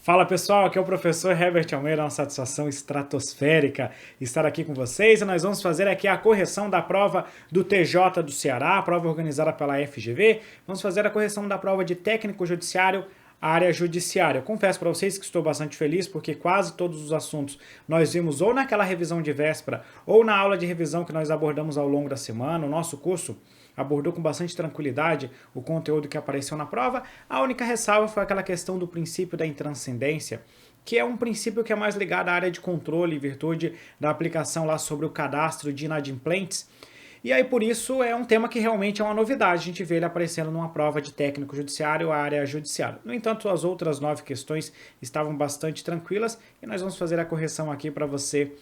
Fala pessoal, aqui é o professor Herbert Almeida, uma satisfação estratosférica estar aqui com vocês e nós vamos fazer aqui a correção da prova do TJ do Ceará, a prova organizada pela FGV. Vamos fazer a correção da prova de técnico judiciário, área judiciária. Eu confesso para vocês que estou bastante feliz porque quase todos os assuntos nós vimos ou naquela revisão de véspera ou na aula de revisão que nós abordamos ao longo da semana. O nosso curso abordou com bastante tranquilidade o conteúdo que apareceu na prova. A única ressalva foi aquela questão do princípio da intranscendência, que é um princípio que é mais ligado à área de controle em virtude da aplicação lá sobre o cadastro de inadimplentes. E aí, por isso, é um tema que realmente é uma novidade, a gente vê ele aparecendo numa prova de técnico judiciário, área judiciária. No entanto, as outras 9 questões estavam bastante tranquilas e nós vamos fazer a correção aqui para você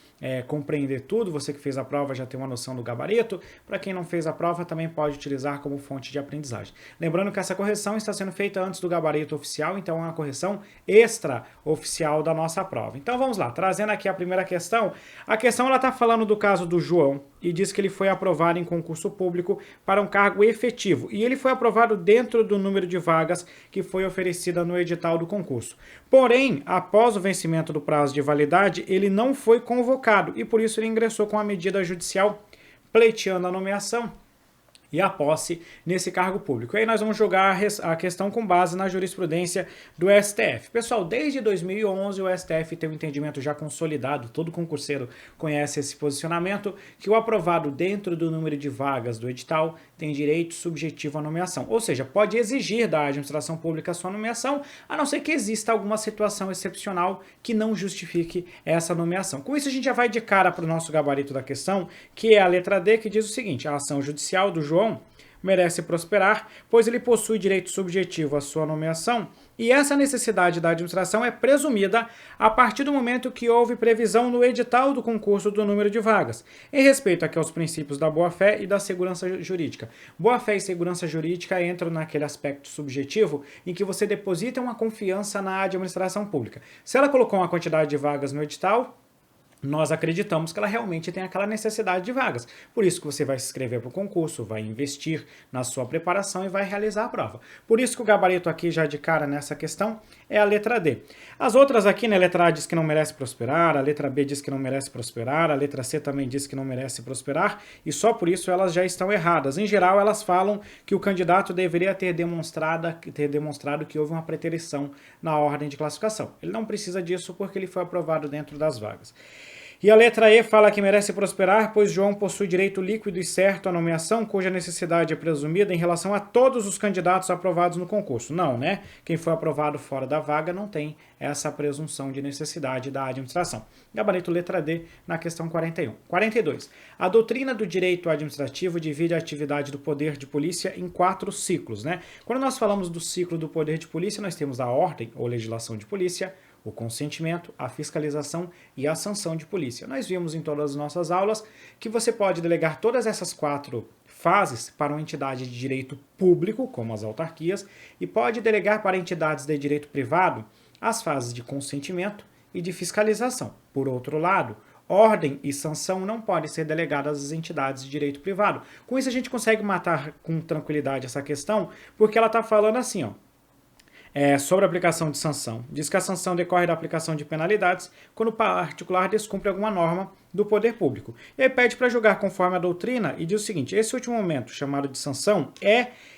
compreender tudo. Você que fez a prova já tem uma noção do gabarito. Para quem não fez a prova, também pode utilizar como fonte de aprendizagem. Lembrando que essa correção está sendo feita antes do gabarito oficial, então é uma correção extra-oficial da nossa prova. Então vamos lá, trazendo aqui a primeira questão. A questão está falando do caso do João e diz que ele foi aprovado em concurso público para um cargo efetivo. E ele foi aprovado dentro do número de vagas que foi oferecida no edital do concurso. Porém, após o vencimento do prazo de validade, ele não foi convocado e por isso ele ingressou com a medida judicial pleiteando a nomeação e a posse nesse cargo público. E aí nós vamos jogar a questão com base na jurisprudência do STF. Pessoal, desde 2011 o STF tem um entendimento já consolidado, todo concurseiro conhece esse posicionamento, que o aprovado dentro do número de vagas do edital tem direito subjetivo à nomeação. Ou seja, pode exigir da administração pública a sua nomeação, a não ser que exista alguma situação excepcional que não justifique essa nomeação. Com isso a gente já vai de cara para o nosso gabarito da questão, que é a letra D, que diz o seguinte: a ação judicial do João merece prosperar, pois ele possui direito subjetivo à sua nomeação e essa necessidade da administração é presumida a partir do momento que houve previsão no edital do concurso do número de vagas, em respeito aqui aos princípios da boa-fé e da segurança jurídica. Boa-fé e segurança jurídica entram naquele aspecto subjetivo em que você deposita uma confiança na administração pública. Se ela colocou uma quantidade de vagas no edital, nós acreditamos que ela realmente tem aquela necessidade de vagas. Por isso que você vai se inscrever para o concurso, vai investir na sua preparação e vai realizar a prova. Por isso que o gabarito aqui já de cara nessa questão é a letra D. As outras aqui, né, a letra A diz que não merece prosperar, a letra B diz que não merece prosperar, a letra C também diz que não merece prosperar e só por isso elas já estão erradas. Em geral, elas falam que o candidato deveria ter demonstrado que houve uma preterição na ordem de classificação. Ele não precisa disso porque ele foi aprovado dentro das vagas. E a letra E fala que merece prosperar, pois João possui direito líquido e certo à nomeação, cuja necessidade é presumida em relação a todos os candidatos aprovados no concurso. Não, né? Quem foi aprovado fora da vaga não tem essa presunção de necessidade da administração. Gabarito letra D na questão 41. 42. A doutrina do direito administrativo divide a atividade do poder de polícia em 4 ciclos, né? Quando nós falamos do ciclo do poder de polícia, nós temos a ordem ou legislação de polícia, o consentimento, a fiscalização e a sanção de polícia. Nós vimos em todas as nossas aulas que você pode delegar todas essas 4 fases para uma entidade de direito público, como as autarquias, e pode delegar para entidades de direito privado as fases de consentimento e de fiscalização. Por outro lado, ordem e sanção não podem ser delegadas às entidades de direito privado. Com isso a gente consegue matar com tranquilidade essa questão, porque ela está falando assim, ó, sobre a aplicação de sanção. Diz que a sanção decorre da aplicação de penalidades quando o particular descumpre alguma norma do poder público. E aí pede para julgar conforme a doutrina e diz o seguinte: esse último momento, chamado de sanção,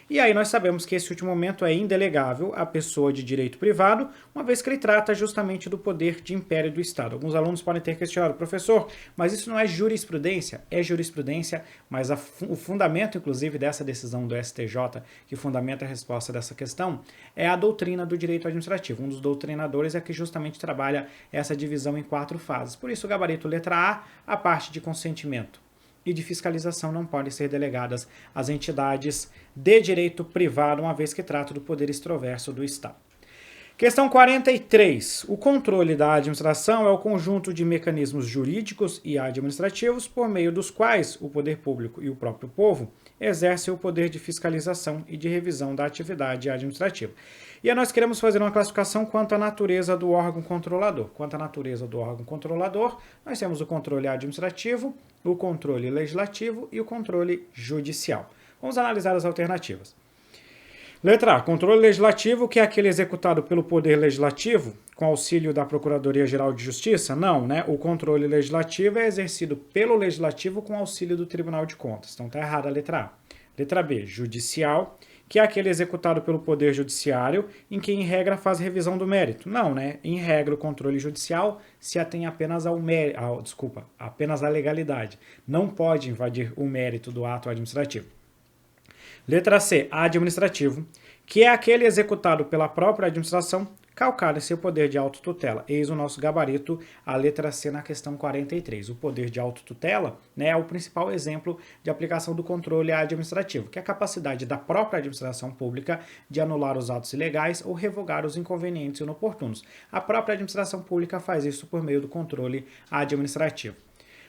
e aí nós sabemos que esse último momento é indelegável à pessoa de direito privado, uma vez que ele trata justamente do poder de império do Estado. Alguns alunos podem ter questionado: professor, mas isso não é jurisprudência? É jurisprudência, mas o fundamento, inclusive, dessa decisão do STJ, que fundamenta a resposta dessa questão, é a doutrina do direito administrativo. Um dos doutrinadores é que justamente trabalha essa divisão em 4 fases. Por isso, o gabarito letra A parte de consentimento e de fiscalização não podem ser delegadas às entidades de direito privado, uma vez que trata do poder extroverso do Estado. Questão 43. O controle da administração é o conjunto de mecanismos jurídicos e administrativos por meio dos quais o poder público e o próprio povo exercem o poder de fiscalização e de revisão da atividade administrativa. E aí nós queremos fazer uma classificação quanto à natureza do órgão controlador. Quanto à natureza do órgão controlador, nós temos o controle administrativo, o controle legislativo e o controle judicial. Vamos analisar as alternativas. Letra A, controle legislativo, que é aquele executado pelo Poder Legislativo, com auxílio da Procuradoria-Geral de Justiça? Não, né? O controle legislativo é exercido pelo Legislativo com auxílio do Tribunal de Contas. Então tá errada a letra A. Letra B, judicial, que é aquele executado pelo Poder Judiciário, em que, em regra, faz revisão do mérito. Não, né? Em regra, o controle judicial se atém apenas apenas à legalidade. Não pode invadir o mérito do ato administrativo. Letra C, administrativo, que é aquele executado pela própria administração, calcado em seu poder de autotutela. Eis o nosso gabarito, a letra C na questão 43. O poder de autotutela, né, é o principal exemplo de aplicação do controle administrativo, que é a capacidade da própria administração pública de anular os atos ilegais ou revogar os inconvenientes e inoportunos. A própria administração pública faz isso por meio do controle administrativo.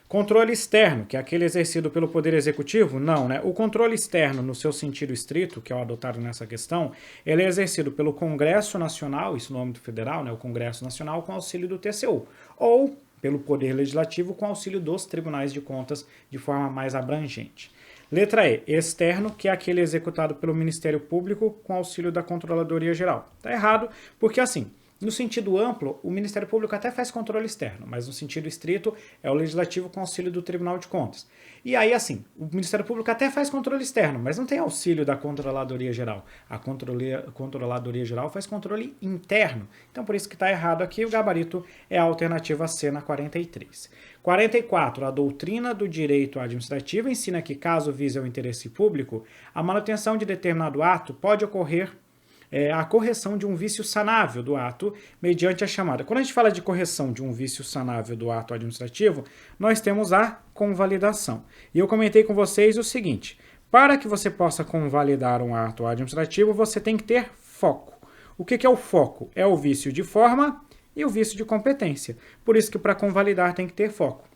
Controle externo, que é aquele exercido pelo Poder Executivo? Não, né? O controle externo, no seu sentido estrito, que é o adotado nessa questão, ele é exercido pelo Congresso Nacional, isso no âmbito federal, né? O Congresso Nacional com auxílio do TCU, ou pelo Poder Legislativo com auxílio dos Tribunais de Contas de forma mais abrangente. Letra E, externo, que é aquele executado pelo Ministério Público com auxílio da Controladoria Geral. Tá errado, porque assim, no sentido amplo, o Ministério Público até faz controle externo, mas no sentido estrito é o Legislativo com auxílio do Tribunal de Contas. E aí, assim, o Ministério Público até faz controle externo, mas não tem auxílio da Controladoria Geral. A Controladoria Geral faz controle interno. Então, por isso que está errado aqui, o gabarito é a alternativa C na 43. 44. A doutrina do direito administrativo ensina que, caso vise ao interesse público, a manutenção de determinado ato pode ocorrer a correção de um vício sanável do ato mediante a chamada. Quando a gente fala de correção de um vício sanável do ato administrativo, nós temos a convalidação. E eu comentei com vocês o seguinte, para que você possa convalidar um ato administrativo, você tem que ter foco. O que é o foco? É o vício de forma e o vício de competência. Por isso que para convalidar tem que ter foco.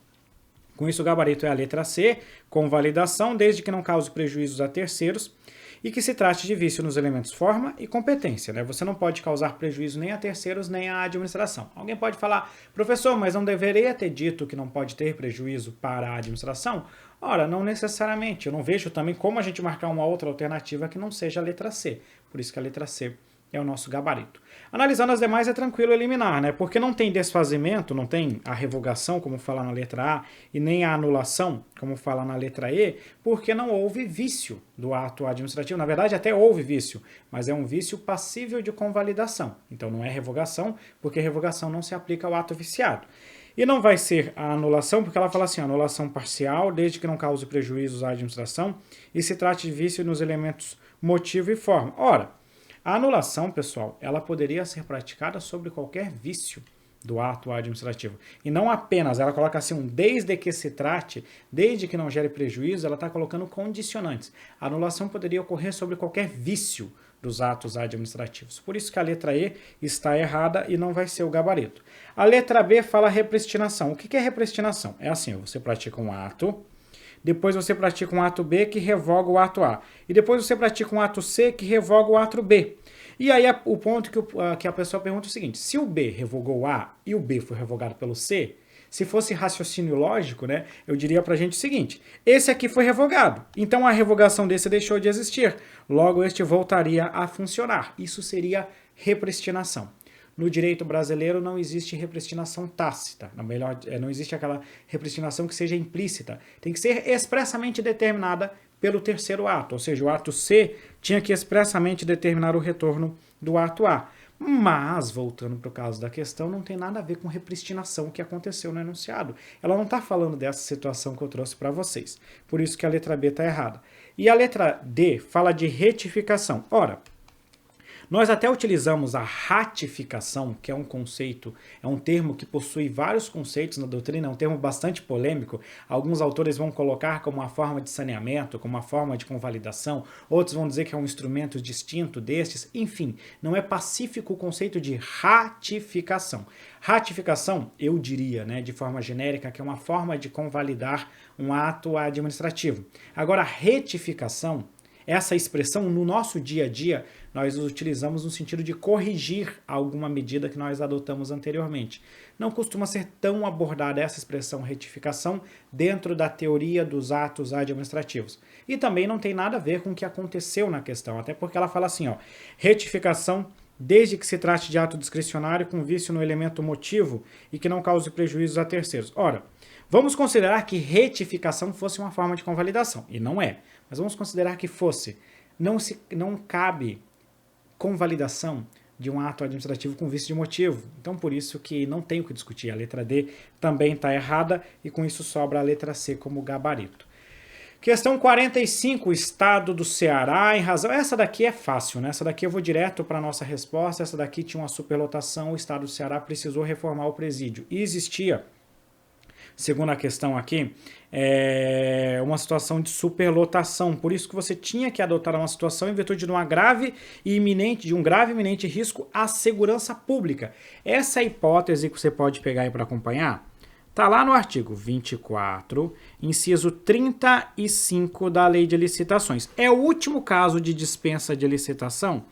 Com isso, o gabarito é a letra C, convalidação, desde que não cause prejuízos a terceiros, e que se trate de vício nos elementos forma e competência, né? Você não pode causar prejuízo nem a terceiros nem à administração. Alguém pode falar, professor, mas não deveria ter dito que não pode ter prejuízo para a administração? Ora, não necessariamente. Eu não vejo também como a gente marcar uma outra alternativa que não seja a letra C. Por isso que a letra C é o nosso gabarito. Analisando as demais é tranquilo eliminar, né? Porque não tem desfazimento, não tem a revogação, como fala na letra A, e nem a anulação, como fala na letra E, porque não houve vício do ato administrativo. Na verdade, até houve vício, mas é um vício passível de convalidação. Então não é revogação, porque revogação não se aplica ao ato viciado. E não vai ser a anulação, porque ela fala assim, anulação parcial, desde que não cause prejuízos à administração, e se trate de vício nos elementos motivo e forma. Ora, a anulação, pessoal, ela poderia ser praticada sobre qualquer vício do ato administrativo. E não apenas, ela coloca assim, desde que se trate, desde que não gere prejuízo, ela está colocando condicionantes. A anulação poderia ocorrer sobre qualquer vício dos atos administrativos. Por isso que a letra E está errada e não vai ser o gabarito. A letra B fala repristinação. O que é repristinação? É assim, você pratica um ato, depois você pratica um ato B que revoga o ato A. E depois você pratica um ato C que revoga o ato B. E aí o ponto que a pessoa pergunta é o seguinte, se o B revogou o A e o B foi revogado pelo C, se fosse raciocínio lógico, né, eu diria pra gente o seguinte, esse aqui foi revogado, então a revogação desse deixou de existir, logo este voltaria a funcionar. Isso seria repristinação. No direito brasileiro não existe repristinação tácita, não existe aquela repristinação que seja implícita, tem que ser expressamente determinada pelo terceiro ato, ou seja, o ato C tinha que expressamente determinar o retorno do ato A. Mas, voltando para o caso da questão, não tem nada a ver com repristinação que aconteceu no enunciado. Ela não está falando dessa situação que eu trouxe para vocês. Por isso que a letra B está errada. E a letra D fala de retificação. Ora, nós até utilizamos a ratificação, que é um conceito, é um termo que possui vários conceitos na doutrina, é um termo bastante polêmico. Alguns autores vão colocar como uma forma de saneamento, como uma forma de convalidação, outros vão dizer que é um instrumento distinto destes. Enfim, não é pacífico o conceito de ratificação. Ratificação, eu diria, né, de forma genérica, que é uma forma de convalidar um ato administrativo. Agora, retificação essa expressão no nosso dia a dia nós utilizamos no sentido de corrigir alguma medida que nós adotamos anteriormente. Não costuma ser tão abordada essa expressão retificação dentro da teoria dos atos administrativos. E também não tem nada a ver com o que aconteceu na questão, até porque ela fala assim, ó, retificação desde que se trate de ato discricionário com vício no elemento motivo e que não cause prejuízos a terceiros. Ora, vamos considerar que retificação fosse uma forma de convalidação, e não é, mas vamos considerar que fosse. Não cabe convalidação de um ato administrativo com vício de motivo. Então, por isso que não tem o que discutir. A letra D também está errada e com isso sobra a letra C como gabarito. Questão 45, Estado do Ceará, em razão... Essa daqui é fácil, né? Essa daqui eu vou direto para a nossa resposta. Essa daqui tinha uma superlotação, o Estado do Ceará precisou reformar o presídio. E existia, segundo a questão aqui, uma situação de superlotação. Por isso que você tinha que adotar uma situação em virtude de um grave e iminente risco à segurança pública. Essa hipótese que você pode pegar aí para acompanhar está lá no artigo 24, inciso 35 da Lei de Licitações. É o último caso de dispensa de licitação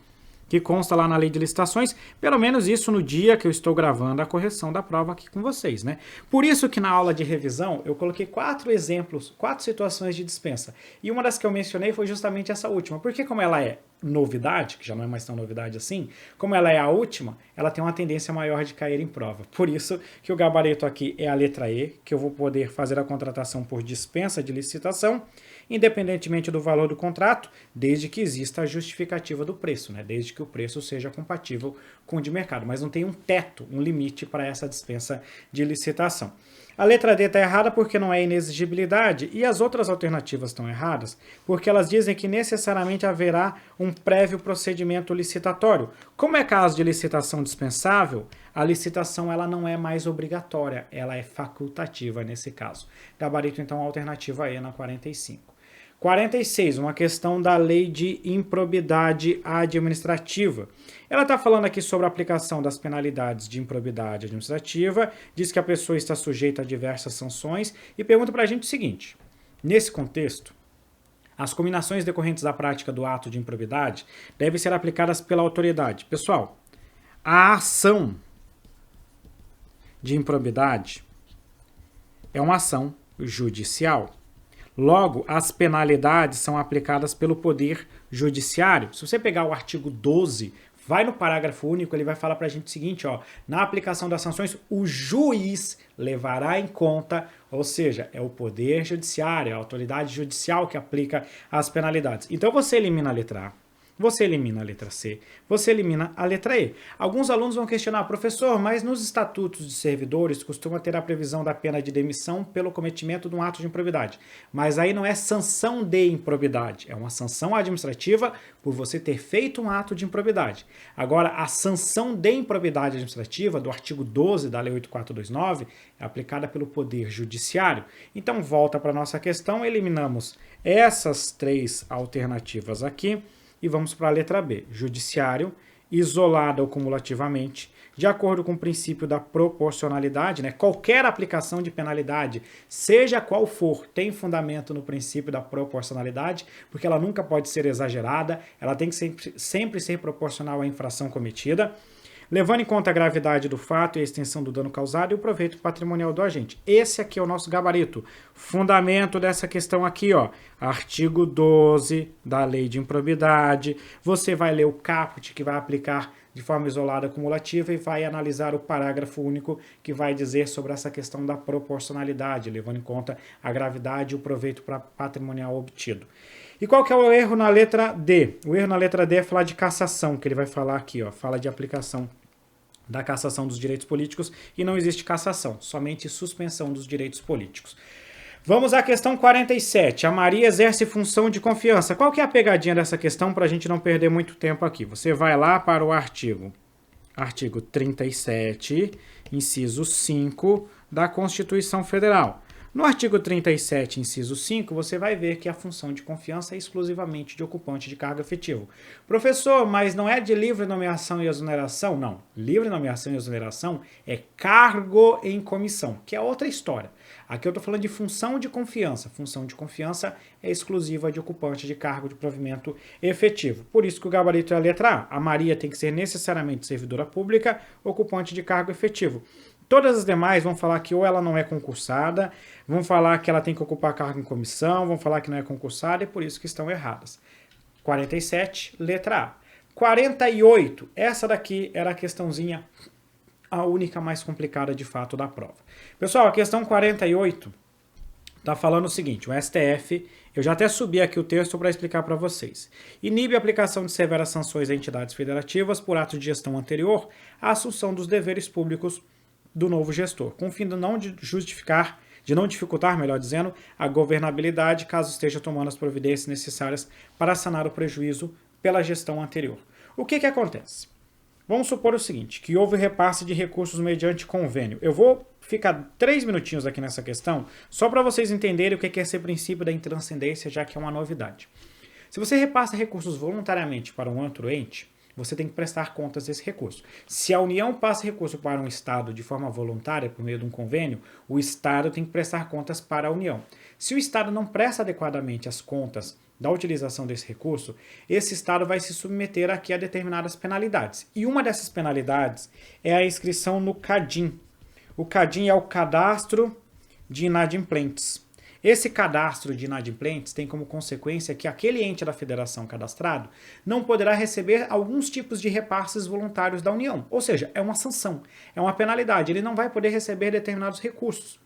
que consta lá na Lei de Licitações, pelo menos isso no dia que eu estou gravando a correção da prova aqui com vocês, né? Por isso que na aula de revisão eu coloquei 4 exemplos, 4 situações de dispensa. E uma das que eu mencionei foi justamente essa última, porque como ela é novidade, que já não é mais tão novidade assim, como ela é a última, ela tem uma tendência maior de cair em prova. Por isso que o gabarito aqui é a letra E, que eu vou poder fazer a contratação por dispensa de licitação, independentemente do valor do contrato, desde que exista a justificativa do preço, né? Desde que o preço seja compatível com o de mercado, mas não tem um teto, um limite para essa dispensa de licitação. A letra D está errada porque não é inexigibilidade e as outras alternativas estão erradas porque elas dizem que necessariamente haverá um prévio procedimento licitatório. Como é caso de licitação dispensável, a licitação ela não é mais obrigatória, ela é facultativa nesse caso. Gabarito então alternativa E na 45. 46, uma questão da lei de improbidade administrativa. Ela está falando aqui sobre a aplicação das penalidades de improbidade administrativa, diz que a pessoa está sujeita a diversas sanções e pergunta para a gente o seguinte, nesse contexto, as cominações decorrentes da prática do ato de improbidade devem ser aplicadas pela autoridade. Pessoal, a ação de improbidade é uma ação judicial. Logo, as penalidades são aplicadas pelo Poder Judiciário. Se você pegar o artigo 12, vai no parágrafo único, ele vai falar para a gente o seguinte, ó, na aplicação das sanções, o juiz levará em conta, ou seja, é o Poder Judiciário, a autoridade judicial que aplica as penalidades. Então você elimina a letra A, você elimina a letra C, você elimina a letra E. Alguns alunos vão questionar, professor, mas nos estatutos de servidores costuma ter a previsão da pena de demissão pelo cometimento de um ato de improbidade. Mas aí não é sanção de improbidade, é uma sanção administrativa por você ter feito um ato de improbidade. Agora, a sanção de improbidade administrativa do artigo 12 da Lei 8429 é aplicada pelo Poder Judiciário. Então, volta para a nossa questão, eliminamos essas 3 alternativas aqui. E vamos para a letra B, judiciário, isolada ou cumulativamente, de acordo com o princípio da proporcionalidade, né? Qualquer aplicação de penalidade, seja qual for, tem fundamento no princípio da proporcionalidade, porque ela nunca pode ser exagerada, ela tem que sempre ser proporcional à infração cometida, levando em conta a gravidade do fato e a extensão do dano causado e o proveito patrimonial do agente. Esse aqui é o nosso gabarito. Fundamento dessa questão aqui, ó, artigo 12 da Lei de Improbidade. Você vai ler o caput que vai aplicar de forma isolada cumulativa e vai analisar o parágrafo único que vai dizer sobre essa questão da proporcionalidade, levando em conta a gravidade e o proveito patrimonial obtido. E qual que é o erro na letra D? O erro na letra D é falar de cassação, que ele vai falar aqui, ó, fala de aplicação da cassação dos direitos políticos e não existe cassação, somente suspensão dos direitos políticos. Vamos à questão 47. A Maria exerce função de confiança. Qual que é a pegadinha dessa questão para a gente não perder muito tempo aqui? Você vai lá para o artigo 37, inciso 5 da Constituição Federal. No artigo 37, inciso 5, você vai ver que a função de confiança é exclusivamente de ocupante de cargo efetivo. Professor, mas não é de livre nomeação e exoneração? Não. Livre nomeação e exoneração é cargo em comissão, que é outra história. Aqui eu estou falando de função de confiança. Função de confiança é exclusiva de ocupante de cargo de provimento efetivo. Por isso que o gabarito é a letra A. A Maria tem que ser necessariamente servidora pública, ocupante de cargo efetivo. Todas as demais vão falar que ou ela não é concursada, vão falar que ela tem que ocupar cargo em comissão, vão falar que não é concursada e por isso que estão erradas. 47, letra A. 48, essa daqui era a questãozinha, a única mais complicada de fato da prova. Pessoal, a questão 48 está falando o seguinte, o STF, eu já até subi aqui o texto para explicar para vocês, inibe a aplicação de severas sanções a entidades federativas por ato de gestão anterior à assunção dos deveres públicos do novo gestor, com o fim de não dificultar, melhor dizendo, a governabilidade caso esteja tomando as providências necessárias para sanar o prejuízo pela gestão anterior. O que acontece? Vamos supor o seguinte, que houve repasse de recursos mediante convênio. Eu vou ficar 3 minutinhos aqui nessa questão, só para vocês entenderem o que é esse princípio da intranscendência, já que é uma novidade. Se você repassa recursos voluntariamente para um outro ente, você tem que prestar contas desse recurso. Se a União passa recurso para um Estado de forma voluntária, por meio de um convênio, o Estado tem que prestar contas para a União. Se o Estado não presta adequadamente as contas da utilização desse recurso, esse Estado vai se submeter aqui a determinadas penalidades. E uma dessas penalidades é a inscrição no CADIM. O CADIM é o Cadastro de Inadimplentes. Esse cadastro de inadimplentes tem como consequência que aquele ente da federação cadastrado não poderá receber alguns tipos de repasses voluntários da União. Ou seja, é uma sanção, é uma penalidade, ele não vai poder receber determinados recursos.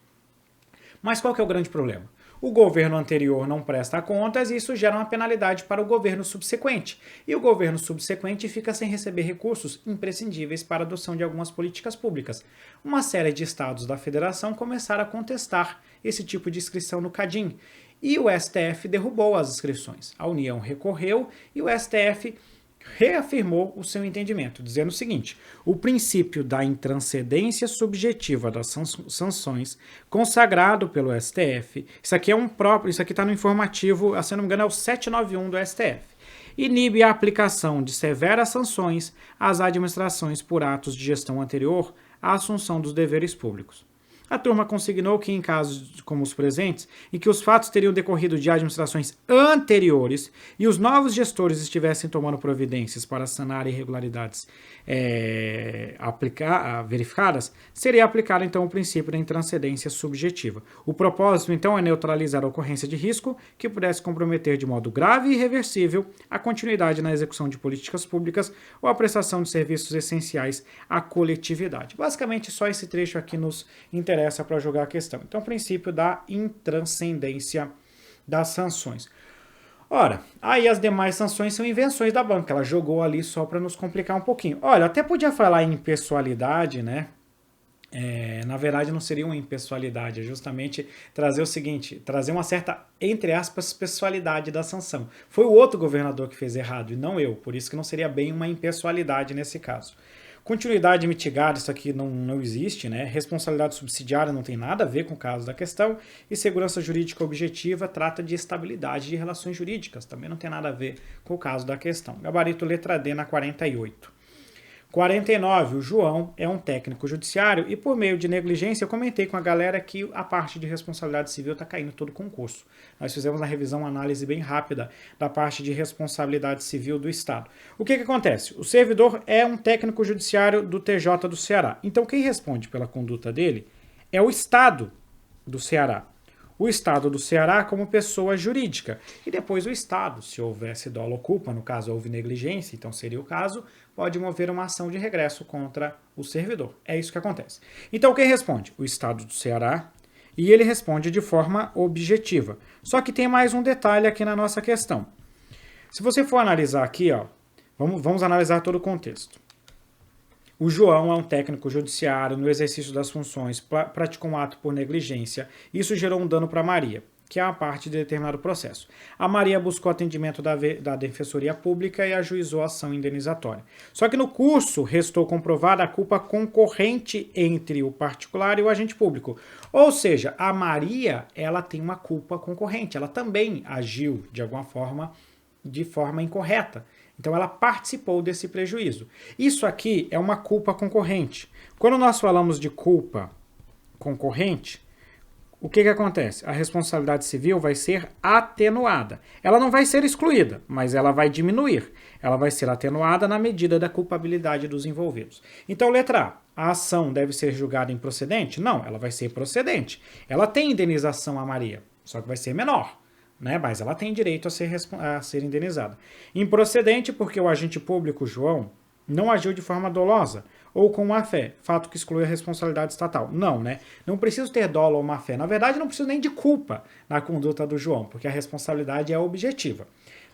Mas qual que é o grande problema? O governo anterior não presta contas e isso gera uma penalidade para o governo subsequente. E o governo subsequente fica sem receber recursos imprescindíveis para a adoção de algumas políticas públicas. Uma série de estados da federação começaram a contestar esse tipo de inscrição no CADIM. E o STF derrubou as inscrições. A União recorreu e o STF reafirmou o seu entendimento, dizendo o seguinte: o princípio da intranscendência subjetiva das sanções, consagrado pelo STF, isso aqui está no informativo, se não me engano é o 791 do STF, inibe a aplicação de severas sanções às administrações por atos de gestão anterior à assunção dos deveres públicos. A turma consignou que, em casos como os presentes, em que os fatos teriam decorrido de administrações anteriores e os novos gestores estivessem tomando providências para sanar irregularidades verificadas, seria aplicado, então, o princípio da intranscendência subjetiva. O propósito, então, é neutralizar a ocorrência de risco que pudesse comprometer de modo grave e irreversível a continuidade na execução de políticas públicas ou a prestação de serviços essenciais à coletividade. Basicamente, só esse trecho aqui nos interessa para jogar a questão. Então, o princípio da intranscendência das sanções. Ora, aí as demais sanções são invenções da banca. Ela jogou ali só para nos complicar um pouquinho. Olha, até podia falar em impessoalidade, né? Na verdade, não seria uma impessoalidade, é justamente trazer o seguinte, trazer uma certa, entre aspas, pessoalidade da sanção. Foi o outro governador que fez errado e não eu, por isso que não seria bem uma impessoalidade nesse caso. Continuidade mitigada, isso aqui não existe, né? Responsabilidade subsidiária não tem nada a ver com o caso da questão. E segurança jurídica objetiva trata de estabilidade de relações jurídicas, também não tem nada a ver com o caso da questão. Gabarito letra D na 48. 49. O João é um técnico judiciário e por meio de negligência eu comentei com a galera que a parte de responsabilidade civil está caindo todo o concurso. Nós fizemos na revisão uma análise bem rápida da parte de responsabilidade civil do Estado. O que acontece? O servidor é um técnico judiciário do TJ do Ceará. Então quem responde pela conduta dele é o Estado do Ceará. O Estado do Ceará como pessoa jurídica. E depois o Estado, se houvesse dolo ou culpa, no caso houve negligência, então seria o caso, pode mover uma ação de regresso contra o servidor. É isso que acontece. Então quem responde? O Estado do Ceará, e ele responde de forma objetiva. Só que tem mais um detalhe aqui na nossa questão. Se você for analisar aqui, ó, vamos analisar todo o contexto. O João é um técnico judiciário, no exercício das funções, praticou um ato por negligência. Isso gerou um dano para Maria. que é a parte de determinado processo. A Maria buscou atendimento da Defensoria Pública e ajuizou a ação indenizatória. Só que no curso restou comprovada a culpa concorrente entre o particular e o agente público. Ou seja, a Maria, ela tem uma culpa concorrente, ela também agiu de forma incorreta. Então ela participou desse prejuízo. Isso aqui é uma culpa concorrente. Quando nós falamos de culpa concorrente, o que acontece? A responsabilidade civil vai ser atenuada. Ela não vai ser excluída, mas ela vai diminuir. Ela vai ser atenuada na medida da culpabilidade dos envolvidos. Então, letra A. A ação deve ser julgada improcedente? Não, ela vai ser procedente. Ela tem indenização a Maria, só que vai ser menor, né? Mas ela tem direito a ser indenizada. Improcedente porque o agente público, João, não agiu de forma dolosa ou com má fé, fato que exclui a responsabilidade estatal. Não, né? Não preciso ter dolo ou má fé. Na verdade, não preciso nem de culpa na conduta do João, porque a responsabilidade é objetiva.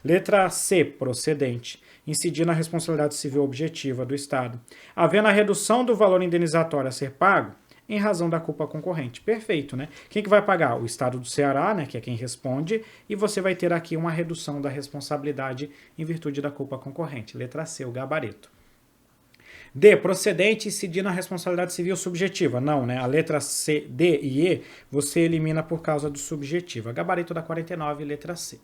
Letra C, procedente, incidir na responsabilidade civil objetiva do Estado, havendo a redução do valor indenizatório a ser pago em razão da culpa concorrente. Perfeito, né? Quem que vai pagar? O Estado do Ceará, né, que é quem responde, e você vai ter aqui uma redução da responsabilidade em virtude da culpa concorrente. Letra C, o gabarito. D, procedente, incidir na responsabilidade civil subjetiva. Não, né? A letra C, D e E você elimina por causa do subjetiva. Gabarito da 49, letra C.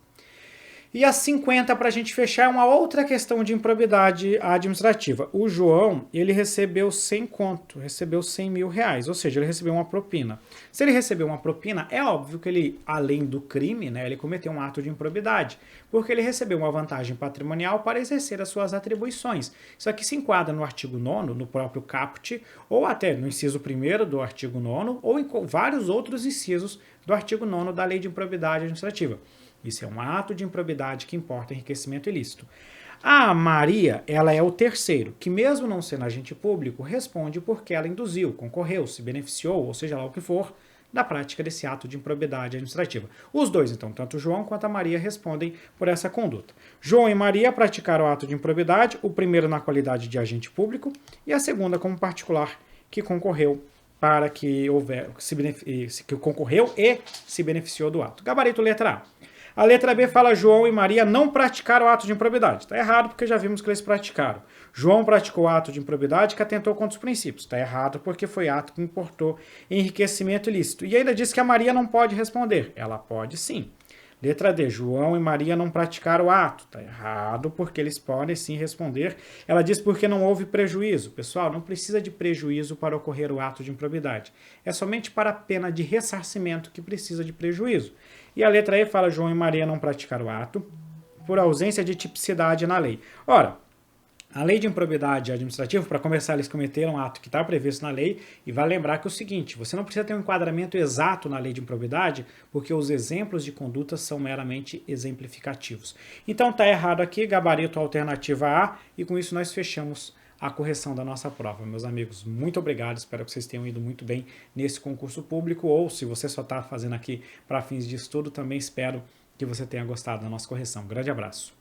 E a 50, para a gente fechar, é uma outra questão de improbidade administrativa. O João, ele recebeu 100 conto, recebeu 100 mil reais, ou seja, ele recebeu uma propina. Se ele recebeu uma propina, é óbvio que ele, além do crime, né, ele cometeu um ato de improbidade, porque ele recebeu uma vantagem patrimonial para exercer as suas atribuições. Isso aqui se enquadra no artigo 9º, no próprio caput, ou até no inciso 1º do artigo 9º, ou em vários outros incisos do artigo 9º da Lei de Improbidade Administrativa. Isso é um ato de improbidade que importa enriquecimento ilícito. A Maria, ela é o terceiro, que mesmo não sendo agente público, responde porque ela induziu, concorreu, se beneficiou, ou seja lá o que for, da prática desse ato de improbidade administrativa. Os dois, então, tanto o João quanto a Maria, respondem por essa conduta. João e Maria praticaram o ato de improbidade, o primeiro na qualidade de agente público e a segunda como particular que concorreu para que concorreu e se beneficiou do ato. Gabarito letra A. A letra B fala João e Maria não praticaram o ato de improbidade. Está errado porque já vimos que eles praticaram. João praticou o ato de improbidade que atentou contra os princípios. Está errado porque foi ato que importou enriquecimento ilícito. E ainda diz que a Maria não pode responder. Ela pode sim. Letra D. João e Maria não praticaram o ato. Está errado porque eles podem sim responder. Ela diz porque não houve prejuízo. Pessoal, não precisa de prejuízo para ocorrer o ato de improbidade. É somente para a pena de ressarcimento que precisa de prejuízo. E a letra E fala João e Maria não praticaram o ato por ausência de tipicidade na lei. Ora, a lei de improbidade administrativa, para começar, eles cometeram um ato que está previsto na lei, e vai lembrar que é o seguinte, você não precisa ter um enquadramento exato na lei de improbidade, porque os exemplos de conduta são meramente exemplificativos. Então está errado aqui, gabarito alternativa A, e com isso nós fechamos a correção da nossa prova. Meus amigos, muito obrigado, espero que vocês tenham ido muito bem nesse concurso público, ou se você só está fazendo aqui para fins de estudo, também espero que você tenha gostado da nossa correção. Grande abraço.